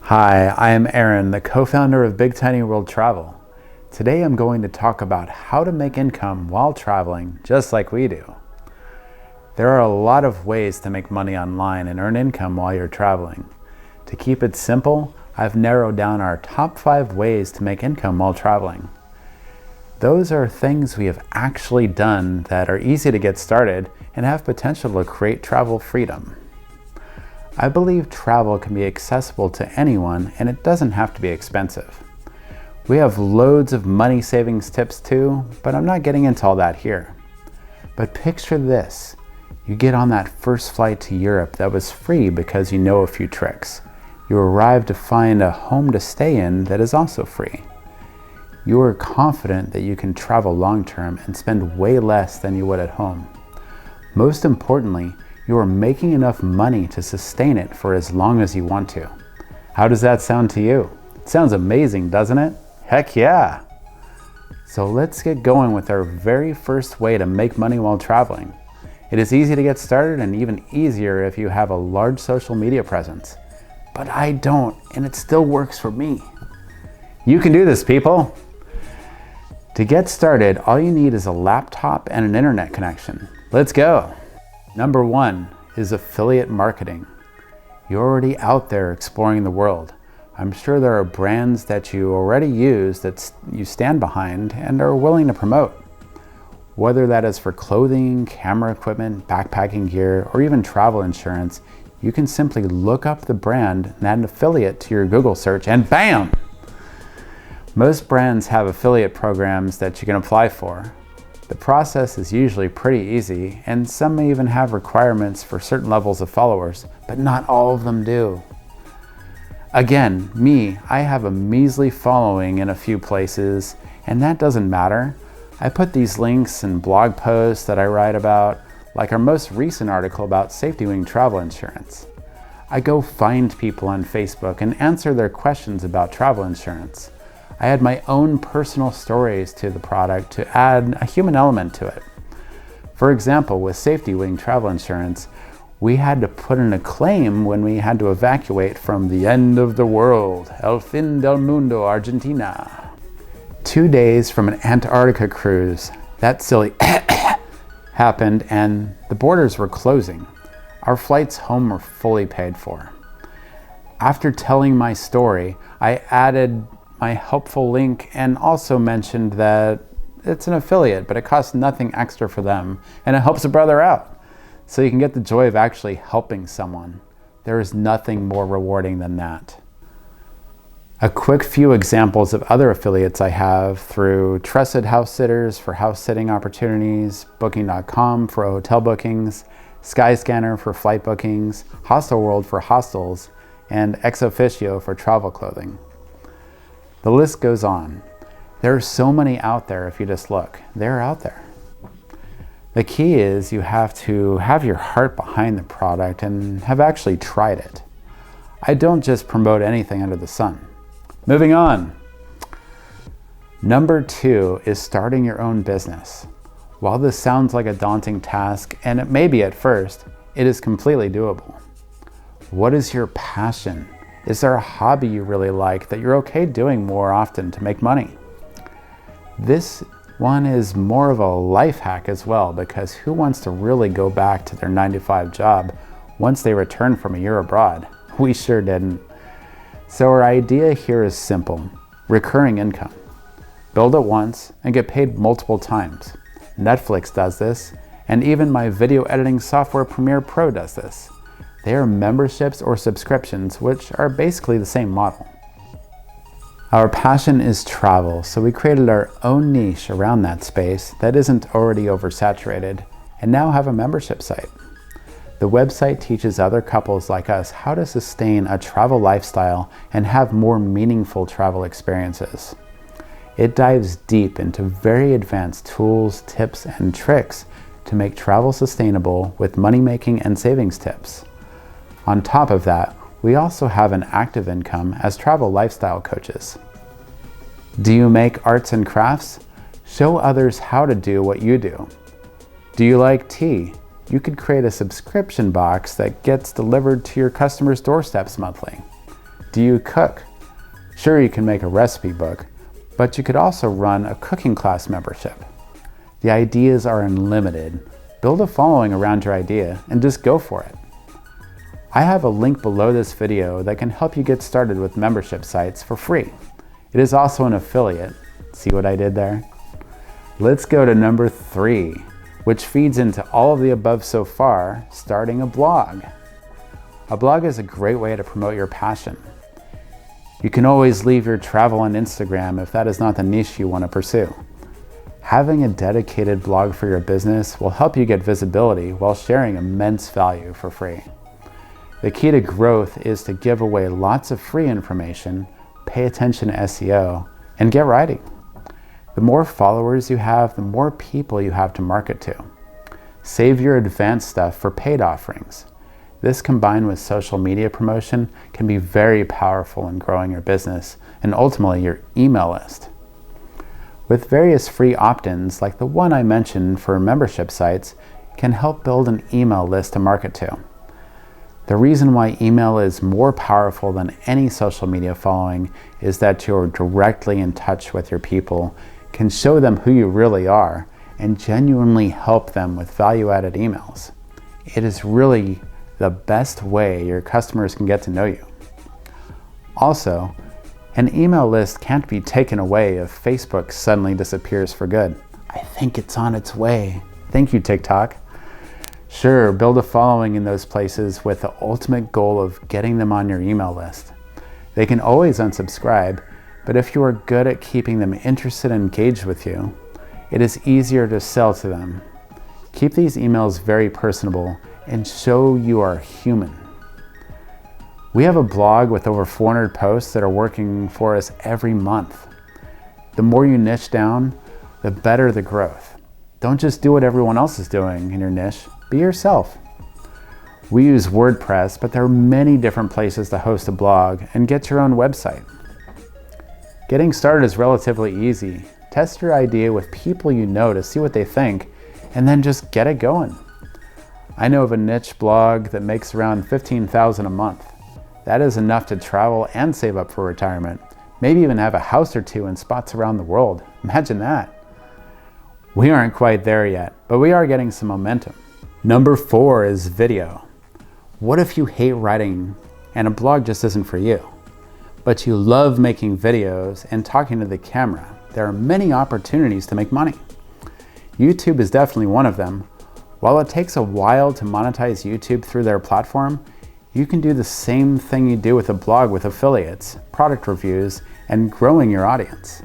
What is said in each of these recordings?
Hi, I am Aaron, the co-founder of Big Tiny World Travel. Today I'm going to talk about how to make income while traveling, just like we do. There are a lot of ways to make money online and earn income while you're traveling. To keep it simple, I've narrowed down our top 5 ways to make income while traveling. Those are things we have actually done that are easy to get started and have potential to create travel freedom. I believe travel can be accessible to anyone and it doesn't have to be expensive. We have loads of money savings tips too, but I'm not getting into all that here. But picture this. You get on that first flight to Europe that was free because you know a few tricks. You arrive to find a home to stay in that is also free. You are confident that you can travel long term and spend way less than you would at home. Most importantly, you are making enough money to sustain it for as long as you want to. How does that sound to you? It sounds amazing, doesn't it? Heck yeah! So let's get going with our very first way to make money while traveling. It is easy to get started and even easier if you have a large social media presence. But I don't, and it still works for me. You can do this, people! To get started, all you need is a laptop and an internet connection. Let's go! Number 1 is affiliate marketing. You're already out there exploring the world. I'm sure there are brands that you already use that you stand behind and are willing to promote. Whether that is for clothing, camera equipment, backpacking gear, or even travel insurance, you can simply look up the brand and add an affiliate to your Google search and bam! Most brands have affiliate programs that you can apply for. The process is usually pretty easy, and some may even have requirements for certain levels of followers, but not all of them do. Again, I have a measly following in a few places, and that doesn't matter. I put these links in blog posts that I write about, like our most recent article about SafetyWing travel insurance. I go find people on Facebook and answer their questions about travel insurance. I add my own personal stories to the product to add a human element to it. For example, with SafetyWing travel insurance, we had to put in a claim when we had to evacuate from the end of the world, El Fin del Mundo, Argentina. 2 days from an Antarctica cruise, that silly happened and the borders were closing. Our flights home were fully paid for. After telling my story, I added my helpful link and also mentioned that it's an affiliate, but it costs nothing extra for them and it helps a brother out. So you can get the joy of actually helping someone. There is nothing more rewarding than that. A quick few examples of other affiliates I have through Trusted House Sitters for house sitting opportunities, Booking.com for hotel bookings, Skyscanner for flight bookings, Hostelworld for hostels, and Ex Officio for travel clothing. The list goes on. There are so many out there if you just look. They're out there. The key is you have to have your heart behind the product and have actually tried it. I don't just promote anything under the sun. Moving on. Number 2 is starting your own business. While this sounds like a daunting task, and it may be at first, it is completely doable. What is your passion? Is there a hobby you really like that you're okay doing more often to make money? This one is more of a life hack as well, because who wants to really go back to their 9-to-5 job once they return from a year abroad? We sure didn't. So our idea here is simple: recurring income. Build it once and get paid multiple times. Netflix does this, and even my video editing software Premiere Pro does this. They are memberships or subscriptions, which are basically the same model. Our passion is travel, so we created our own niche around that space that isn't already oversaturated, and now have a membership site. The website teaches other couples like us how to sustain a travel lifestyle and have more meaningful travel experiences. It dives deep into very advanced tools, tips, and tricks to make travel sustainable with money-making and savings tips. On top of that, we also have an active income as travel lifestyle coaches. Do you make arts and crafts? Show others how to do what you do. Do you like tea? You could create a subscription box that gets delivered to your customers' doorsteps monthly. Do you cook? Sure, you can make a recipe book, but you could also run a cooking class membership. The ideas are unlimited. Build a following around your idea and just go for it. I have a link below this video that can help you get started with membership sites for free. It is also an affiliate. See what I did there? Let's go to number 3, which feeds into all of the above so far, starting a blog. A blog is a great way to promote your passion. You can always leave your travel on Instagram if that is not the niche you want to pursue. Having a dedicated blog for your business will help you get visibility while sharing immense value for free. The key to growth is to give away lots of free information, pay attention to SEO, and get writing. The more followers you have, the more people you have to market to. Save your advanced stuff for paid offerings. This combined with social media promotion can be very powerful in growing your business and ultimately your email list. With various free opt-ins like the one I mentioned for membership sites can help build an email list to market to. The reason why email is more powerful than any social media following is that you're directly in touch with your people, can show them who you really are, and genuinely help them with value-added emails. It is really the best way your customers can get to know you. Also, an email list can't be taken away if Facebook suddenly disappears for good. I think it's on its way. Thank you, TikTok. Sure, build a following in those places with the ultimate goal of getting them on your email list. They can always unsubscribe, but if you are good at keeping them interested and engaged with you, it is easier to sell to them. Keep these emails very personable and show you are human. We have a blog with over 400 posts that are working for us every month. The more you niche down, the better the growth. Don't just do what everyone else is doing in your niche, be yourself. We use WordPress, but there are many different places to host a blog and get your own website. Getting started is relatively easy. Test your idea with people you know to see what they think, and then just get it going. I know of a niche blog that makes around $15,000 a month. That is enough to travel and save up for retirement. Maybe even have a house or two in spots around the world. Imagine that. We aren't quite there yet, but we are getting some momentum. Number 4 is video. What if you hate writing and a blog just isn't for you? But you love making videos and talking to the camera. There are many opportunities to make money. YouTube is definitely one of them. While it takes a while to monetize YouTube through their platform, you can do the same thing you do with a blog with affiliates, product reviews, and growing your audience.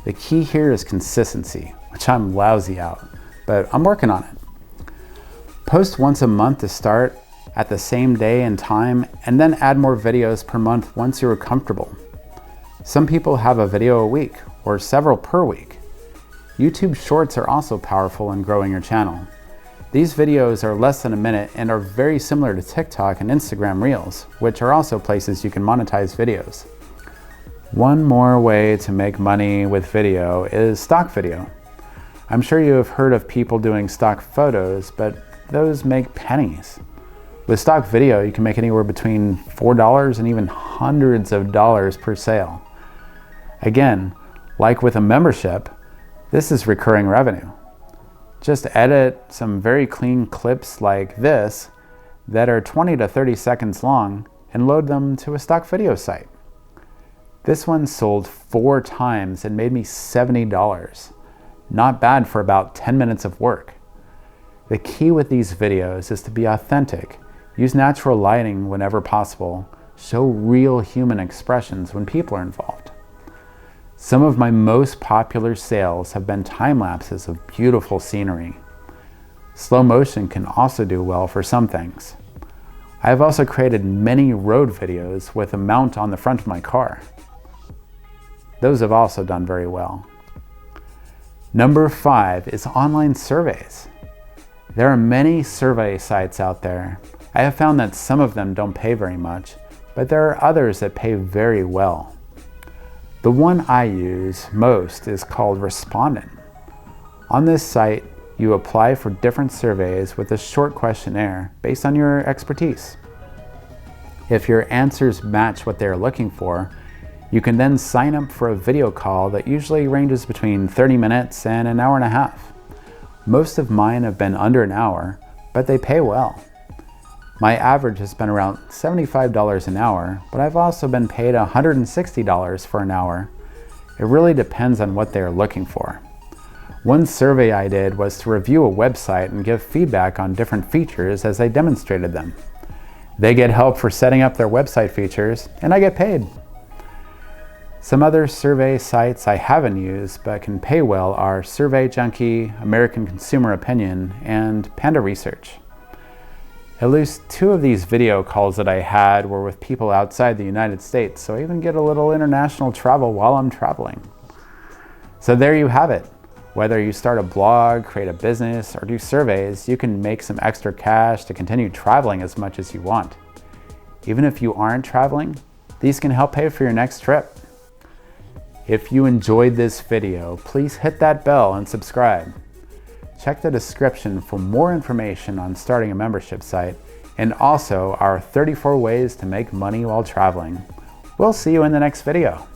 The key here is consistency, which I'm lousy at, but I'm working on it. Post once a month to start at the same day and time, and then add more videos per month once you're comfortable. Some people have a video a week or several per week. YouTube Shorts are also powerful in growing your channel. These videos are less than a minute and are very similar to TikTok and Instagram Reels, which are also places you can monetize videos. One more way to make money with video is stock video. I'm sure you have heard of people doing stock photos, but those make pennies. With stock video, you can make anywhere between $4 and even hundreds of dollars per sale. Again, like with a membership, this is recurring revenue. Just edit some very clean clips like this that are 20 to 30 seconds long and load them to a stock video site. This one sold 4 times and made me $70. Not bad for about 10 minutes of work. The key with these videos is to be authentic, use natural lighting whenever possible, show real human expressions when people are involved. Some of my most popular sales have been time lapses of beautiful scenery. Slow motion can also do well for some things. I have also created many road videos with a mount on the front of my car. Those have also done very well. Number 5 is online surveys. There are many survey sites out there. I have found that some of them don't pay very much, but there are others that pay very well. The one I use most is called Respondent. On this site, you apply for different surveys with a short questionnaire based on your expertise. If your answers match what they're looking for, you can then sign up for a video call that usually ranges between 30 minutes and an hour and a half. Most of mine have been under an hour, but they pay well. My average has been around $75 an hour, but I've also been paid $160 for an hour. It really depends on what they're looking for. One survey I did was to review a website and give feedback on different features as I demonstrated them. They get help for setting up their website features, and I get paid. Some other survey sites I haven't used but can pay well are Survey Junkie, American Consumer Opinion, and Panda Research. At least 2 of these video calls that I had were with people outside the United States, so I even get a little international travel while I'm traveling. So there you have it. Whether you start a blog, create a business, or do surveys, you can make some extra cash to continue traveling as much as you want. Even if you aren't traveling, these can help pay for your next trip. If you enjoyed this video, please hit that bell and subscribe. Check the description for more information on starting a membership site and also our 34 ways to make money while traveling. We'll see you in the next video.